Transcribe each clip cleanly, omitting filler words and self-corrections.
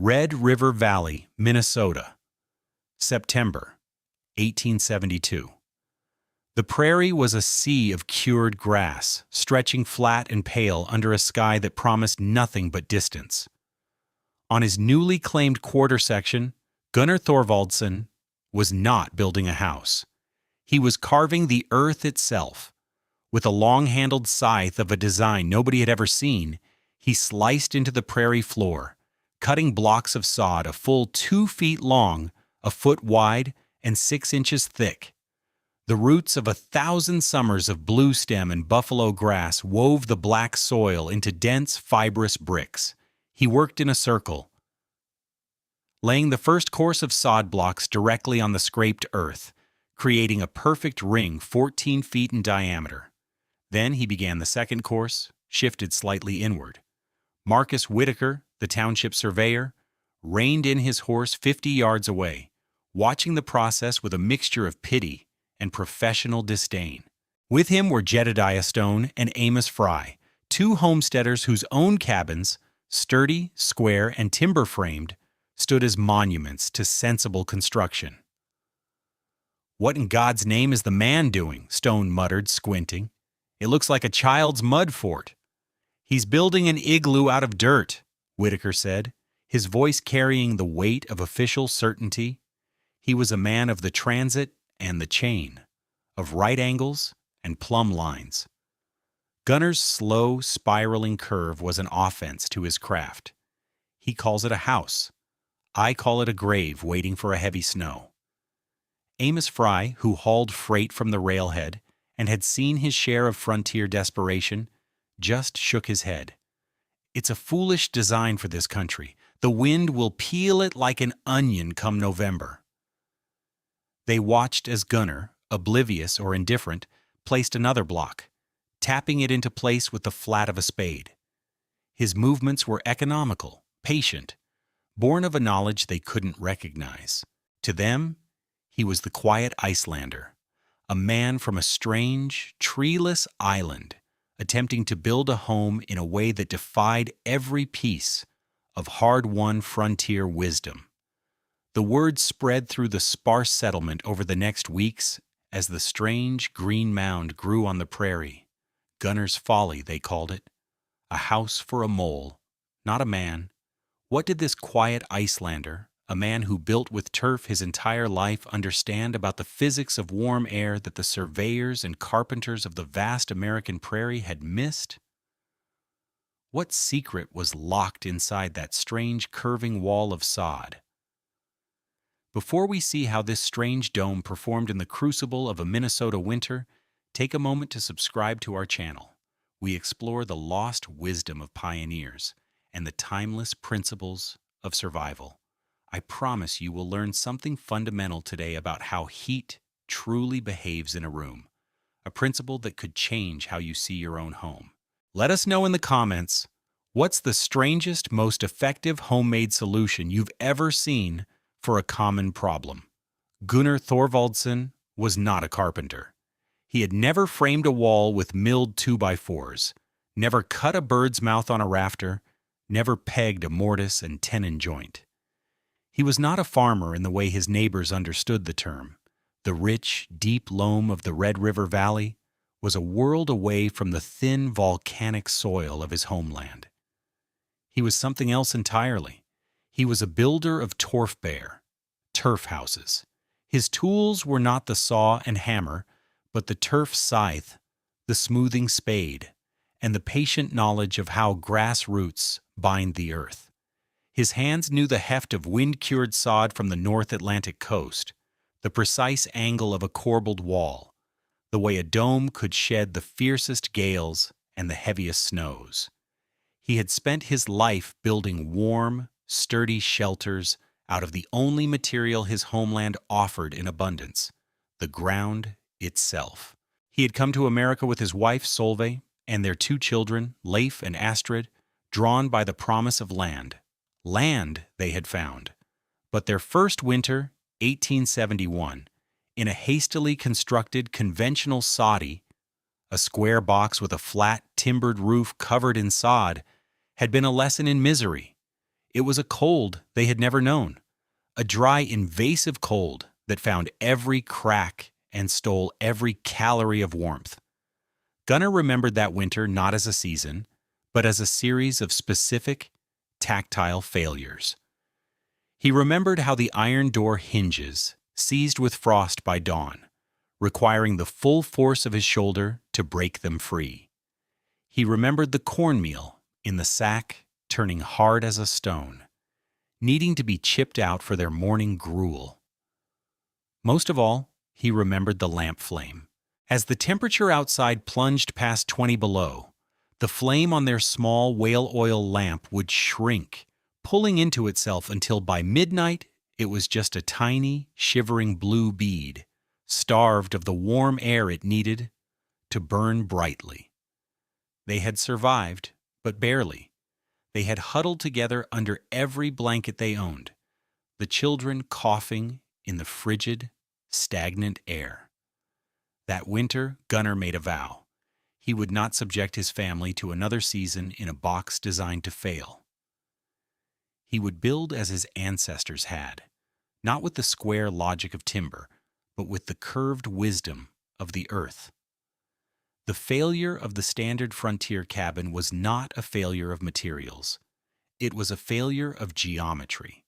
Red River Valley, Minnesota. September 1872. The prairie was a sea of cured grass, stretching flat and pale under a sky that promised nothing but distance. On his newly claimed quarter section, Gunnar Thorvaldsson was not building a house. He was carving the earth itself. With a long-handled scythe of a design nobody had ever seen, he sliced into the prairie floor, cutting blocks of sod a full 2 feet long, a foot wide, and 6 inches thick. The roots of 1,000 summers of blue stem and buffalo grass wove the black soil into dense, fibrous bricks. He worked in a circle, laying the first course of sod blocks directly on the scraped earth, creating a perfect ring 14 feet in diameter. Then he began the second course, shifted slightly inward. Marcus Whitaker, the township surveyor, reined in his horse 50 yards away, watching the process with a mixture of pity and professional disdain. With him were Jedediah Stone and Amos Fry, 2 homesteaders whose own cabins, sturdy, square, and timber-framed, stood as monuments to sensible construction. "What in God's name is the man doing?" Stone muttered, squinting. "It looks like a child's mud fort." "He's building an igloo out of dirt," Whitaker said, his voice carrying the weight of official certainty. He was a man of the transit and the chain, of right angles and plumb lines. Gunnar's slow, spiraling curve was an offense to his craft. "He calls it a house. I call it a grave waiting for a heavy snow." Amos Fry, who hauled freight from the railhead and had seen his share of frontier desperation, just shook his head. "It's a foolish design for this country. The wind will peel it like an onion come November." They watched as Gunnar, oblivious or indifferent, placed another block, tapping it into place with the flat of a spade. His movements were economical, patient, born of a knowledge they couldn't recognize. To them, he was the quiet Icelander, a man from a strange, treeless island, attempting to build a home in a way that defied every piece of hard-won frontier wisdom. The word spread through the sparse settlement over the next weeks as the strange green mound grew on the prairie. Gunnar's Folly, they called it. A house for a mole, not a man. What did this quiet Icelander, a man who built with turf his entire life, understand about the physics of warm air that the surveyors and carpenters of the vast American prairie had missed? What secret was locked inside that strange curving wall of sod? Before we see how this strange dome performed in the crucible of a Minnesota winter, take a moment to subscribe to our channel. We explore the lost wisdom of pioneers and the timeless principles of survival. I promise you will learn something fundamental today about how heat truly behaves in a room, a principle that could change how you see your own home. Let us know in the comments, what's the strangest, most effective homemade solution you've ever seen for a common problem? Gunnar Thorvaldsson was not a carpenter. He had never framed a wall with milled 2x4s, never cut a bird's mouth on a rafter, never pegged a mortise and tenon joint. He was not a farmer in the way his neighbors understood the term. The rich, deep loam of the Red River Valley was a world away from the thin, volcanic soil of his homeland. He was something else entirely. He was a builder of turf houses. His tools were not the saw and hammer, but the turf scythe, the smoothing spade, and the patient knowledge of how grass roots bind the earth. His hands knew the heft of wind-cured sod from the North Atlantic coast, the precise angle of a corbelled wall, the way a dome could shed the fiercest gales and the heaviest snows. He had spent his life building warm, sturdy shelters out of the only material his homeland offered in abundance, the ground itself. He had come to America with his wife, Solveig, and their 2 children, Leif and Astrid, drawn by the promise of land. Land they had found. But their first winter, 1871, in a hastily constructed conventional soddy, a square box with a flat, timbered roof covered in sod, had been a lesson in misery. It was a cold they had never known, a dry, invasive cold that found every crack and stole every calorie of warmth. Gunnar remembered that winter not as a season, but as a series of specific, tactile failures. He remembered how the iron door hinges, seized with frost by dawn, requiring the full force of his shoulder to break them free. He remembered the cornmeal in the sack turning hard as a stone, needing to be chipped out for their morning gruel. Most of all, he remembered the lamp flame. As the temperature outside plunged past 20 below, the flame on their small whale oil lamp would shrink, pulling into itself until by midnight it was just a tiny, shivering blue bead, starved of the warm air it needed to burn brightly. They had survived, but barely. They had huddled together under every blanket they owned, the children coughing in the frigid, stagnant air. That winter, Gunnar made a vow. He would not subject his family to another season in a box designed to fail. He would build as his ancestors had, not with the square logic of timber, but with the curved wisdom of the earth. The failure of the standard frontier cabin was not a failure of materials. It was a failure of geometry.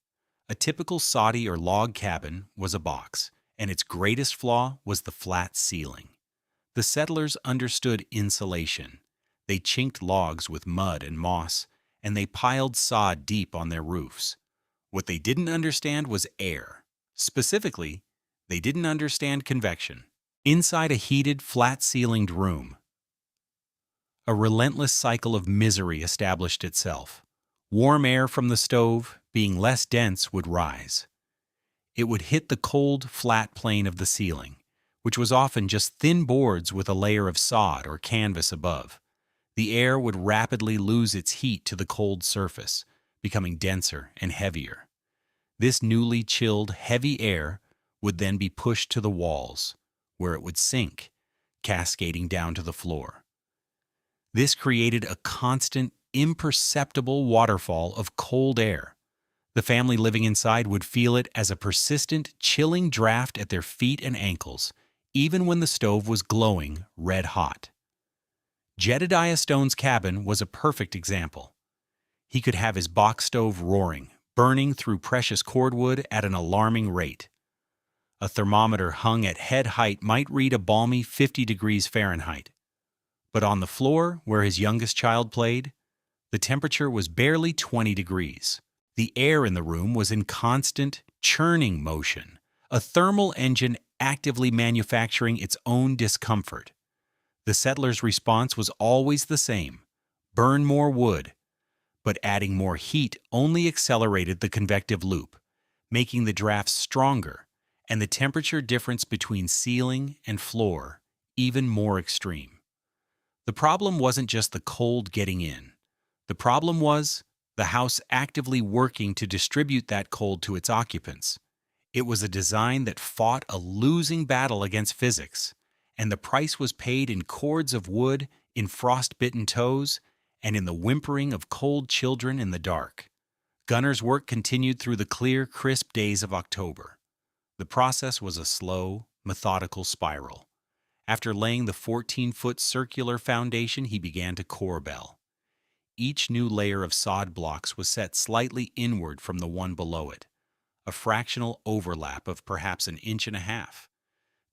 A typical soddy or log cabin was a box, and its greatest flaw was the flat ceiling. The settlers understood insulation. They chinked logs with mud and moss, and they piled sod deep on their roofs. What they didn't understand was air. Specifically, they didn't understand convection. Inside a heated, flat-ceilinged room, a relentless cycle of misery established itself. Warm air from the stove, being less dense, would rise. It would hit the cold, flat plane of the ceiling, which was often just thin boards with a layer of sod or canvas above. The air would rapidly lose its heat to the cold surface, becoming denser and heavier. This newly chilled, heavy air would then be pushed to the walls, where it would sink, cascading down to the floor. This created a constant, imperceptible waterfall of cold air. The family living inside would feel it as a persistent, chilling draft at their feet and ankles, even when the stove was glowing red hot. Jedediah Stone's cabin was a perfect example. He could have his box stove roaring, burning through precious cordwood at an alarming rate. A thermometer hung at head height might read a balmy 50 degrees Fahrenheit. But on the floor, where his youngest child played, the temperature was barely 20 degrees. The air in the room was in constant, churning motion, a thermal engine actively manufacturing its own discomfort. The settlers' response was always the same: burn more wood. But adding more heat only accelerated the convective loop, making the drafts stronger and the temperature difference between ceiling and floor even more extreme. The problem wasn't just the cold getting in. The problem was the house actively working to distribute that cold to its occupants. It was a design that fought a losing battle against physics, and the price was paid in cords of wood, in frost-bitten toes, and in the whimpering of cold children in the dark. Gunnar's work continued through the clear, crisp days of October. The process was a slow, methodical spiral. After laying the 14-foot circular foundation, he began to corbel. Each new layer of sod blocks was set slightly inward from the one below it, a fractional overlap of perhaps an inch and a half.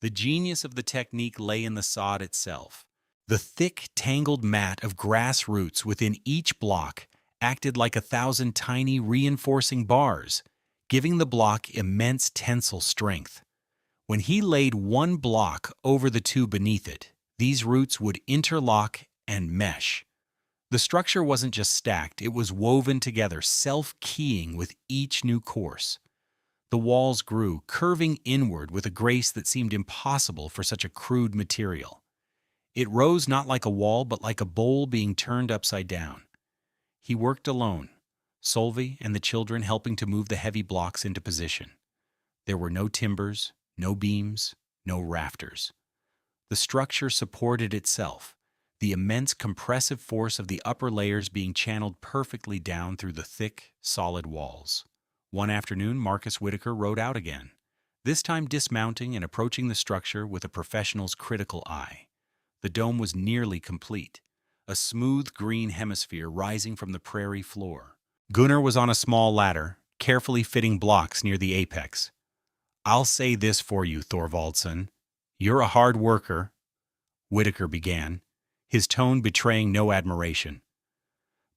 The genius of the technique lay in the sod itself. The thick, tangled mat of grass roots within each block acted like 1,000 tiny reinforcing bars, giving the block immense tensile strength. When he laid one block over the two beneath it, these roots would interlock and mesh. The structure wasn't just stacked, it was woven together, self-keying with each new course. The walls grew, curving inward with a grace that seemed impossible for such a crude material. It rose not like a wall, but like a bowl being turned upside down. He worked alone, Solveig and the children helping to move the heavy blocks into position. There were no timbers, no beams, no rafters. The structure supported itself, the immense compressive force of the upper layers being channeled perfectly down through the thick, solid walls. One afternoon, Marcus Whitaker rode out again, this time dismounting and approaching the structure with a professional's critical eye. The dome was nearly complete, a smooth green hemisphere rising from the prairie floor. Gunnar was on a small ladder, carefully fitting blocks near the apex. "I'll say this for you, Thorvaldsson. You're a hard worker," Whitaker began, his tone betraying no admiration.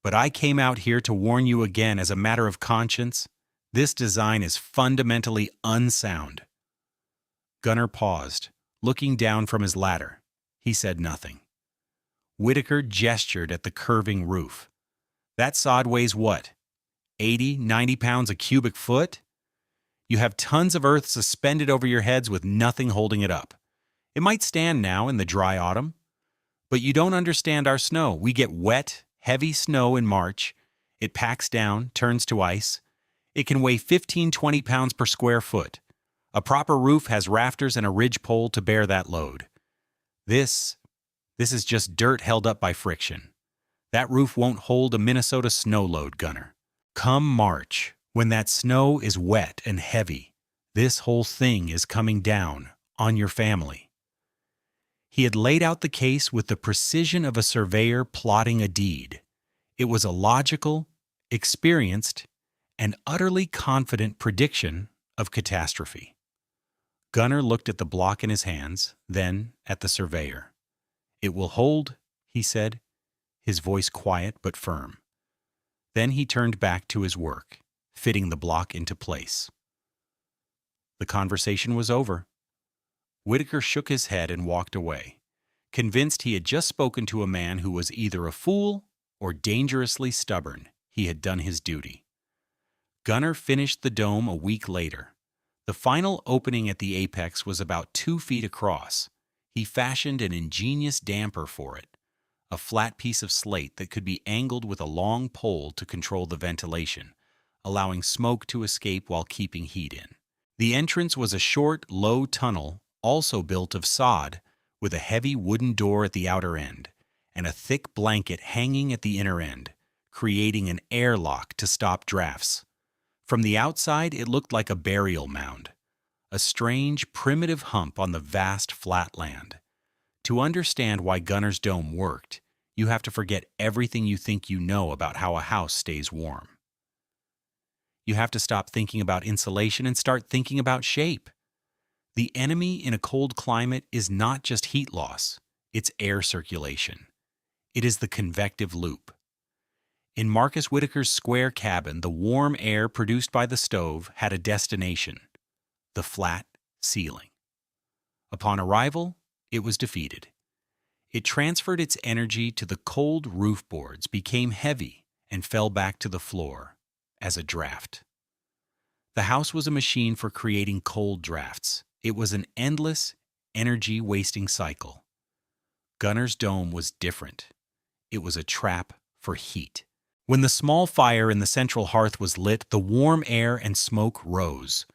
"But I came out here to warn you again as a matter of conscience. This design is fundamentally unsound." Gunnar paused, looking down from his ladder. He said nothing. Whitaker gestured at the curving roof. "That sod weighs what? 80, 90 pounds a cubic foot? You have tons of earth suspended over your heads with nothing holding it up. It might stand now in the dry autumn. But you don't understand our snow. We get wet, heavy snow in March. It packs down, turns to ice. It can weigh 15, 20 pounds per square foot. A proper roof has rafters and a ridge pole to bear that load. This is just dirt held up by friction. That roof won't hold a Minnesota snow load, Gunnar. Come March, when that snow is wet and heavy, this whole thing is coming down on your family." He had laid out the case with the precision of a surveyor plotting a deed. It was a logical, experienced, and utterly confident prediction of catastrophe. Gunnar looked at the block in his hands, then at the surveyor. "It will hold," he said, his voice quiet but firm. Then he turned back to his work, fitting the block into place. The conversation was over. Whitaker shook his head and walked away, convinced he had just spoken to a man who was either a fool or dangerously stubborn. He had done his duty. Gunnar finished the dome a week later. The final opening at the apex was about 2 feet across. He fashioned an ingenious damper for it, a flat piece of slate that could be angled with a long pole to control the ventilation, allowing smoke to escape while keeping heat in. The entrance was a short, low tunnel, also built of sod, with a heavy wooden door at the outer end, and a thick blanket hanging at the inner end, creating an airlock to stop drafts. From the outside, it looked like a burial mound, a strange, primitive hump on the vast flat land. To understand why Gunnar's dome worked, you have to forget everything you think you know about how a house stays warm. You have to stop thinking about insulation and start thinking about shape. The enemy in a cold climate is not just heat loss, it's air circulation. It is the convective loop. In Marcus Whitaker's square cabin, the warm air produced by the stove had a destination: the flat ceiling. Upon arrival, it was defeated. It transferred its energy to the cold roof boards, became heavy, and fell back to the floor as a draft. The house was a machine for creating cold drafts. It was an endless, energy-wasting cycle. Gunnar's dome was different. It was a trap for heat. When the small fire in the central hearth was lit, the warm air and smoke rose,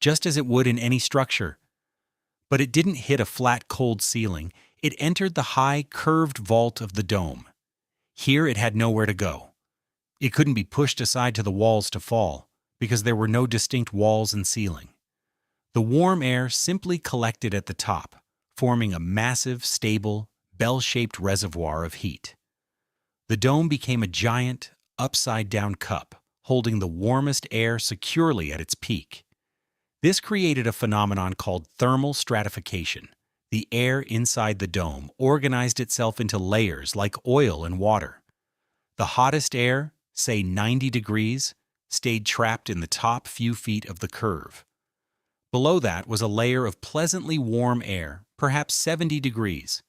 just as it would in any structure. But it didn't hit a flat, cold ceiling. It entered the high, curved vault of the dome. Here it had nowhere to go. It couldn't be pushed aside to the walls to fall, because there were no distinct walls and ceiling. The warm air simply collected at the top, forming a massive, stable, bell-shaped reservoir of heat. The dome became a giant, upside-down cup, holding the warmest air securely at its peak. This created a phenomenon called thermal stratification. The air inside the dome organized itself into layers like oil and water. The hottest air, say 90 degrees, stayed trapped in the top few feet of the curve. Below that was a layer of pleasantly warm air, perhaps 70 degrees,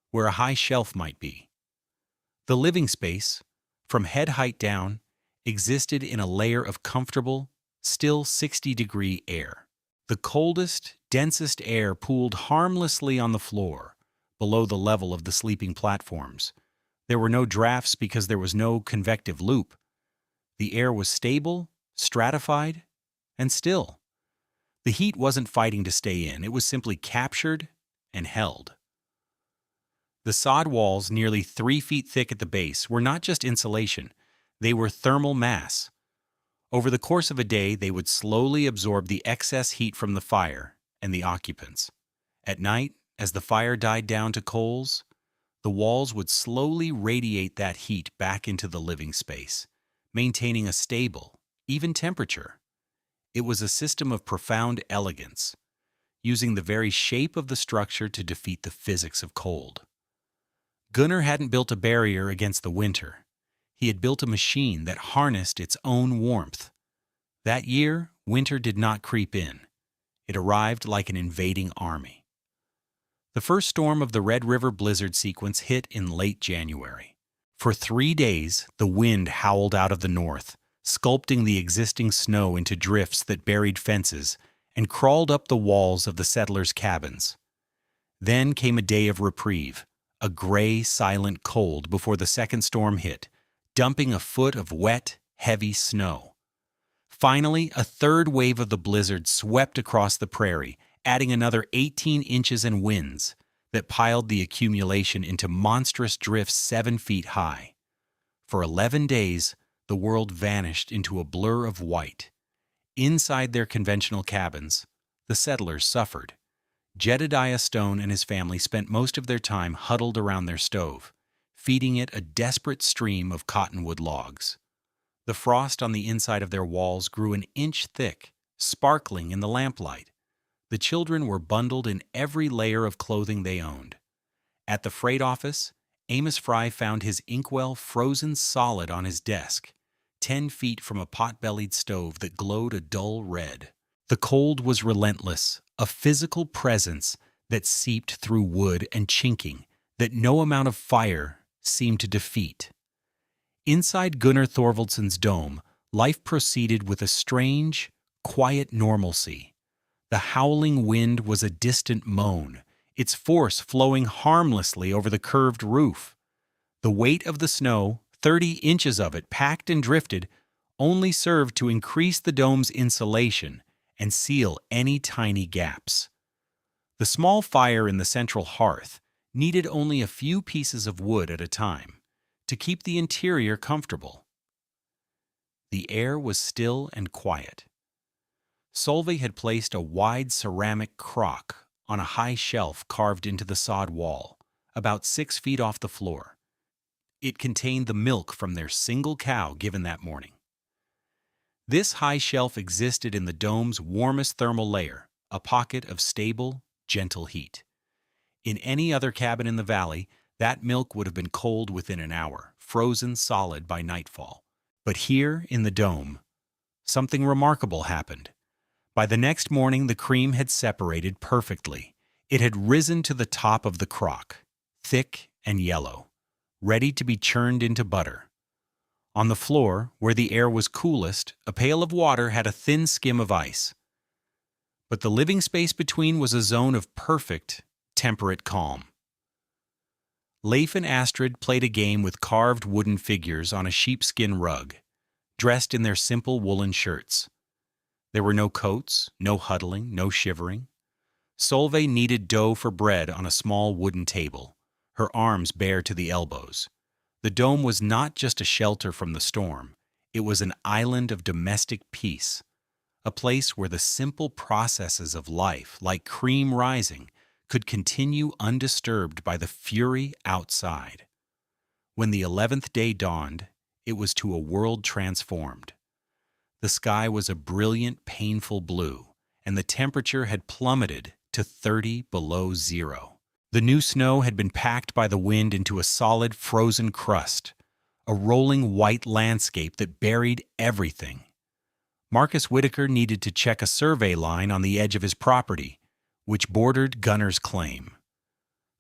where a high shelf might be. The living space, from head height down, existed in a layer of comfortable, still 60-degree air. The coldest, densest air pooled harmlessly on the floor, below the level of the sleeping platforms. There were no drafts because there was no convective loop. The air was stable, stratified, and still. The heat wasn't fighting to stay in, it was simply captured and held. The sod walls, nearly 3 feet thick at the base, were not just insulation, they were thermal mass. Over the course of a day, they would slowly absorb the excess heat from the fire and the occupants. At night, as the fire died down to coals, the walls would slowly radiate that heat back into the living space, maintaining a stable, even temperature. It was a system of profound elegance, using the very shape of the structure to defeat the physics of cold. Gunnar hadn't built a barrier against the winter. He had built a machine that harnessed its own warmth. That year, winter did not creep in. It arrived like an invading army. The first storm of the Red River blizzard sequence hit in late January. For 3 days, the wind howled out of the north, sculpting the existing snow into drifts that buried fences and crawled up the walls of the settlers' cabins. Then came a day of reprieve, a gray, silent cold before the second storm hit, dumping a foot of wet, heavy snow. Finally, a third wave of the blizzard swept across the prairie, adding another 18 inches in winds that piled the accumulation into monstrous drifts 7 feet high. For 11 days, the world vanished into a blur of white. Inside their conventional cabins, the settlers suffered. Jedediah Stone and his family spent most of their time huddled around their stove, feeding it a desperate stream of cottonwood logs. The frost on the inside of their walls grew an inch thick, sparkling in the lamplight. The children were bundled in every layer of clothing they owned. At the freight office, Amos Fry found his inkwell frozen solid on his desk, 10 feet from a pot-bellied stove that glowed a dull red. The cold was relentless, a physical presence that seeped through wood and chinking that no amount of fire seemed to defeat. Inside Gunnar Thorvaldsson's dome, life proceeded with a strange, quiet normalcy. The howling wind was a distant moan, its force flowing harmlessly over the curved roof. The weight of the snow, 30 inches of it packed and drifted, only served to increase the dome's insulation and seal any tiny gaps. The small fire in the central hearth needed only a few pieces of wood at a time to keep the interior comfortable. The air was still and quiet. Solveig had placed a wide ceramic crock on a high shelf carved into the sod wall, about 6 feet off the floor. It contained the milk from their single cow given that morning. This high shelf existed in the dome's warmest thermal layer, a pocket of stable, gentle heat. In any other cabin in the valley, that milk would have been cold within an hour, frozen solid by nightfall. But here in the dome, something remarkable happened. By the next morning, the cream had separated perfectly. It had risen to the top of the crock, thick and yellow, ready to be churned into butter. On the floor, where the air was coolest, a pail of water had a thin skim of ice. But the living space between was a zone of perfect, temperate calm. Leif and Astrid played a game with carved wooden figures on a sheepskin rug, dressed in their simple woolen shirts. There were no coats, no huddling, no shivering. Solveig kneaded dough for bread on a small wooden table, her arms bare to the elbows. The dome was not just a shelter from the storm. It was an island of domestic peace, a place where the simple processes of life, like cream rising, could continue undisturbed by the fury outside. When the 11th day dawned, it was to a world transformed. The sky was a brilliant, painful blue, and the temperature had plummeted to 30 below zero. The new snow had been packed by the wind into a solid, frozen crust, a rolling white landscape that buried everything. Marcus Whitaker needed to check a survey line on the edge of his property, which bordered Gunnar's claim.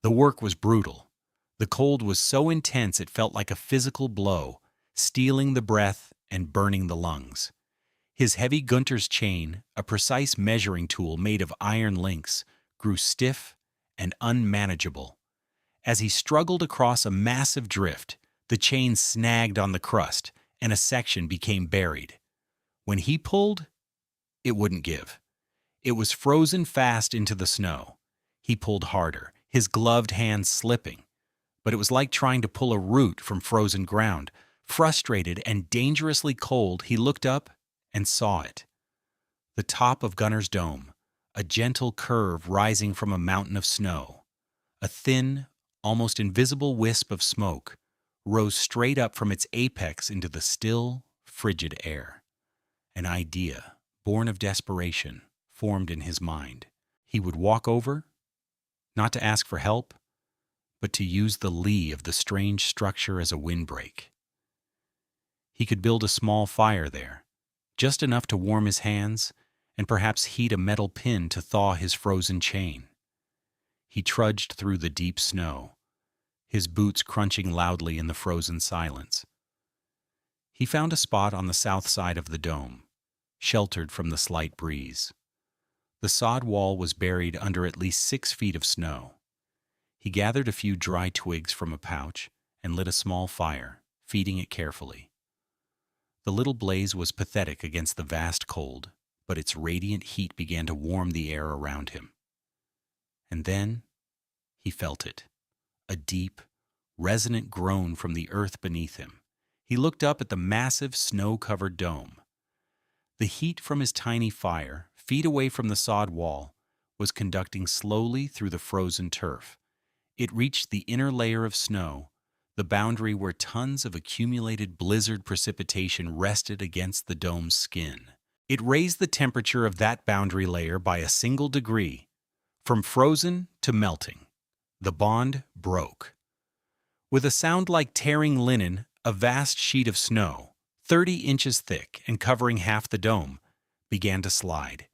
The work was brutal. The cold was so intense it felt like a physical blow, stealing the breath and burning the lungs. His heavy Gunter's chain, a precise measuring tool made of iron links, grew stiff and unmanageable. As he struggled across a massive drift, the chain snagged on the crust, and a section became buried. When he pulled, it wouldn't give. It was frozen fast into the snow. He pulled harder, his gloved hands slipping. but it was like trying to pull a root from frozen ground. Frustrated and dangerously cold, he looked up and saw it. The top of Gunnar's dome, a gentle curve rising from a mountain of snow. A thin, almost invisible wisp of smoke rose straight up from its apex into the still, frigid air. An idea, born of desperation, formed in his mind. He would walk over, not to ask for help, but to use the lee of the strange structure as a windbreak. He could build a small fire there, just enough to warm his hands and perhaps heat a metal pin to thaw his frozen chain. He trudged through the deep snow, his boots crunching loudly in the frozen silence. He found a spot on the south side of the dome, sheltered from the slight breeze. The sod wall was buried under at least 6 feet of snow. He gathered a few dry twigs from a pouch and lit a small fire, feeding it carefully. The little blaze was pathetic against the vast cold, but its radiant heat began to warm the air around him. And then he felt it, a deep, resonant groan from the earth beneath him. He looked up at the massive, snow-covered dome. The heat from his tiny fire, feet away from the sod wall, was conducting slowly through the frozen turf. It reached the inner layer of snow, the boundary where tons of accumulated blizzard precipitation rested against the dome's skin. It raised the temperature of that boundary layer by a single degree. From frozen to melting, the bond broke. With a sound like tearing linen, a vast sheet of snow, 30 inches thick and covering half the dome, began to slide.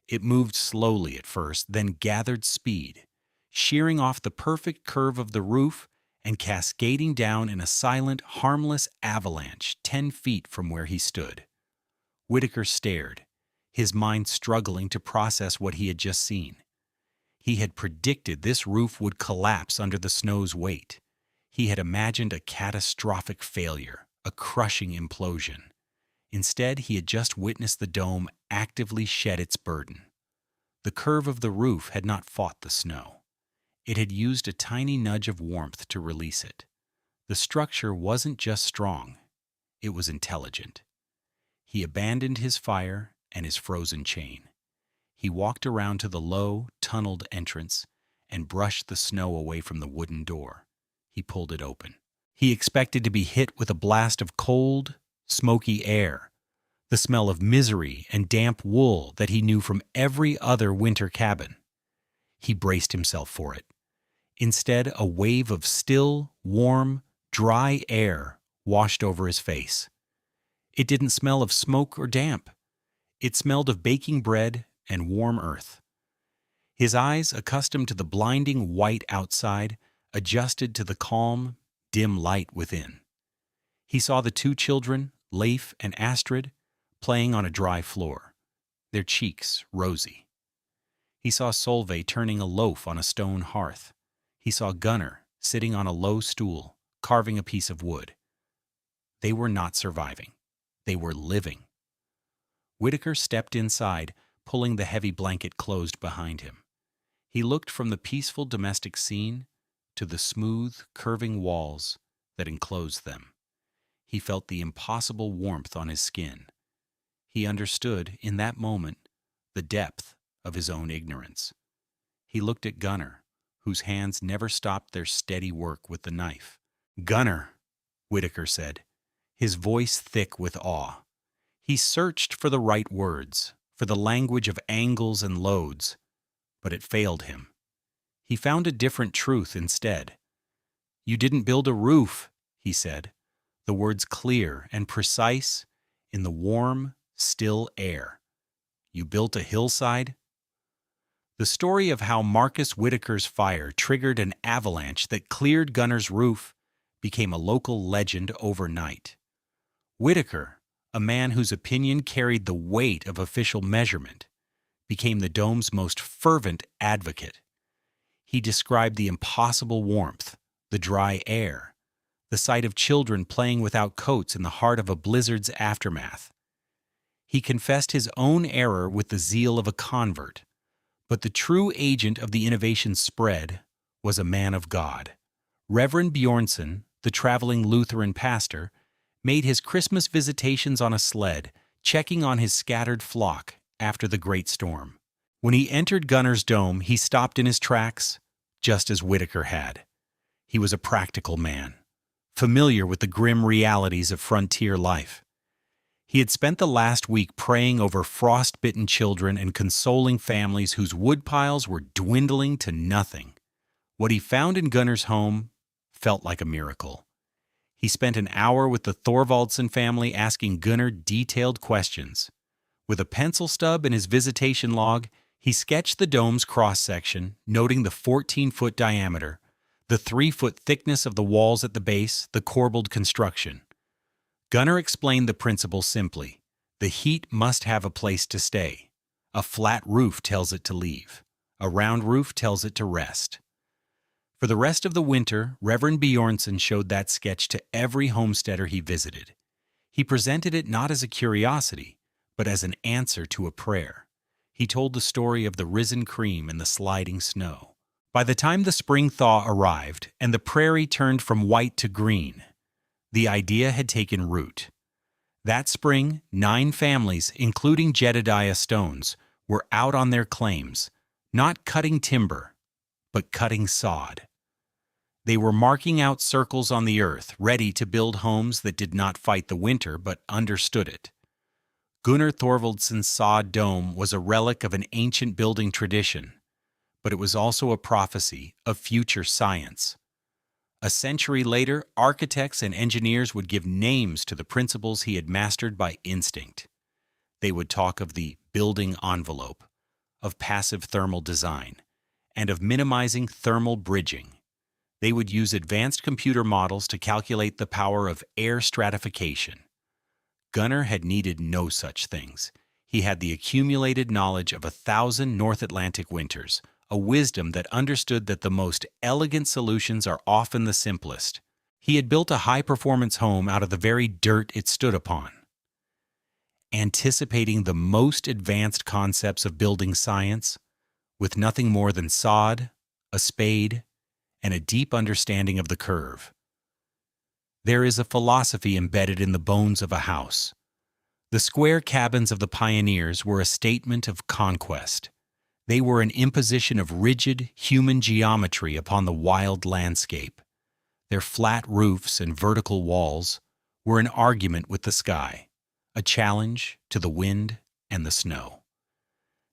It moved slowly at first, then gathered speed, shearing off the perfect curve of the roof and cascading down in a silent, harmless avalanche 10 feet from where he stood. Whitaker stared, his mind struggling to process what he had just seen. He had predicted this roof would collapse under the snow's weight. He had imagined a catastrophic failure, a crushing implosion. Instead, he had just witnessed the dome actively shed its burden. The curve of the roof had not fought the snow. It had used a tiny nudge of warmth to release it. The structure wasn't just strong, it was intelligent. He abandoned his fire and his frozen chain. He walked around to the low, tunneled entrance and brushed the snow away from the wooden door. He pulled it open. He expected to be hit with a blast of cold, smoky air, the smell of misery and damp wool that he knew from every other winter cabin. He braced himself for it. Instead, a wave of still, warm, dry air washed over his face. It didn't smell of smoke or damp. It smelled of baking bread and warm earth. His eyes, accustomed to the blinding white outside, adjusted to the calm, dim light within. He saw the 2 children, Leif and Astrid, playing on a dry floor, their cheeks rosy. He saw Solveig turning a loaf on a stone hearth. He saw Gunnar sitting on a low stool, carving a piece of wood. They were not surviving. They were living. Whitaker stepped inside, pulling the heavy blanket closed behind him. He looked from the peaceful domestic scene to the smooth, curving walls that enclosed them. He felt the impossible warmth on his skin. He understood, in that moment, the depth of his own ignorance. He looked at Gunnar, whose hands never stopped their steady work with the knife. "Gunnar," Whitaker said, his voice thick with awe. He searched for the right words, for the language of angles and loads, but it failed him. He found a different truth instead. "You didn't build a roof," he said, the words clear and precise in the warm, still air. "You built a hillside?" The story of how Marcus Whitaker's fire triggered an avalanche that cleared Gunnar's roof became a local legend overnight. Whitaker, a man whose opinion carried the weight of official measurement, became the dome's most fervent advocate. He described the impossible warmth, the dry air, the sight of children playing without coats in the heart of a blizzard's aftermath. He confessed his own error with the zeal of a convert, but the true agent of the innovation's spread was a man of God, Reverend Bjornsson, the traveling Lutheran pastor, made his Christmas visitations on a sled, checking on his scattered flock after the great storm. When he entered Gunnar's dome, he stopped in his tracks, just as Whitaker had. He was a practical man, familiar with the grim realities of frontier life. He had spent the last week praying over frost-bitten children and consoling families whose woodpiles were dwindling to nothing. What he found in Gunnar's home felt like a miracle. He spent an hour with the Thorvaldsson family asking Gunnar detailed questions. With a pencil stub in his visitation log, he sketched the dome's cross-section, noting the 14-foot diameter, the 3-foot thickness of the walls at the base, the corbelled construction. Gunnar explained the principle simply. The heat must have a place to stay. A flat roof tells it to leave. A round roof tells it to rest. For the rest of the winter, Reverend Bjornsson showed that sketch to every homesteader he visited. He presented it not as a curiosity, but as an answer to a prayer. He told the story of the risen cream and the sliding snow. By the time the spring thaw arrived and the prairie turned from white to green, the idea had taken root. That spring, 9 families, including Jedediah Stones, were out on their claims, not cutting timber, but cutting sod. They were marking out circles on the earth, ready to build homes that did not fight the winter but understood it. Gunnar Thorvaldsson's sod dome was a relic of an ancient building tradition, but it was also a prophecy of future science. A century later, architects and engineers would give names to the principles he had mastered by instinct. They would talk of the building envelope, of passive thermal design, and of minimizing thermal bridging. They would use advanced computer models to calculate the power of air stratification. Gunnar had needed no such things. He had the accumulated knowledge of 1,000 North Atlantic winters, a wisdom that understood that the most elegant solutions are often the simplest. He had built a high-performance home out of the very dirt it stood upon. Anticipating the most advanced concepts of building science, with nothing more than sod, a spade, and a deep understanding of the curve. There is a philosophy embedded in the bones of a house. The square cabins of the pioneers were a statement of conquest. They were an imposition of rigid human geometry upon the wild landscape. Their flat roofs and vertical walls were an argument with the sky, a challenge to the wind and the snow.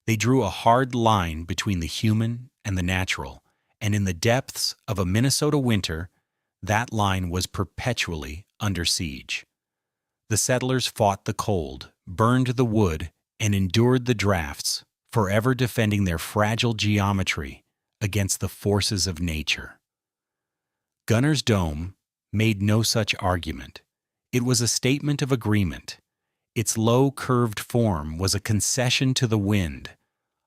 They drew a hard line between the human and the natural, and in the depths of a Minnesota winter, that line was perpetually under siege. The settlers fought the cold, burned the wood, and endured the drafts, forever defending their fragile geometry against the forces of nature. Gunnar's dome made no such argument. It was a statement of agreement. Its low, curved form was a concession to the wind,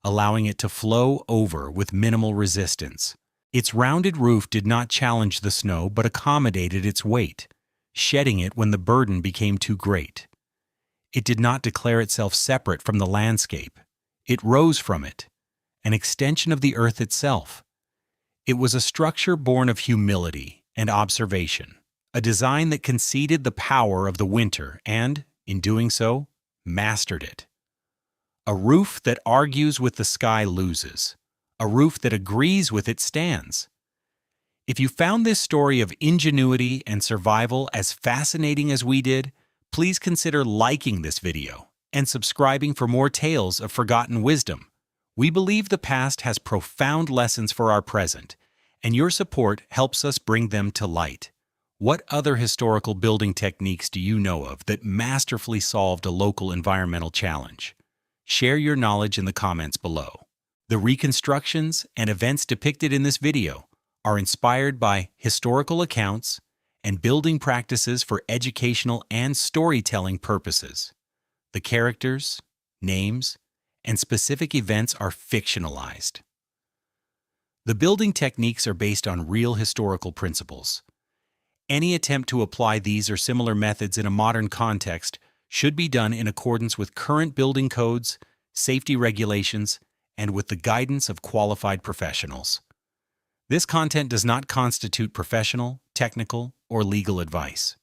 allowing it to flow over with minimal resistance. Its rounded roof did not challenge the snow but accommodated its weight, shedding it when the burden became too great. It did not declare itself separate from the landscape. It rose from it, an extension of the earth itself. It was a structure born of humility and observation, a design that conceded the power of the winter and, in doing so, mastered it. A roof that argues with the sky loses. A roof that agrees with it stands. If you found this story of ingenuity and survival as fascinating as we did, please consider liking this video and subscribing for more tales of forgotten wisdom. We believe the past has profound lessons for our present, and your support helps us bring them to light. What other historical building techniques do you know of that masterfully solved a local environmental challenge? Share your knowledge in the comments below. The reconstructions and events depicted in this video are inspired by historical accounts and building practices for educational and storytelling purposes. The characters, names, and specific events are fictionalized. The building techniques are based on real historical principles. Any attempt to apply these or similar methods in a modern context should be done in accordance with current building codes, safety regulations, and with the guidance of qualified professionals. This content does not constitute professional, technical, or legal advice.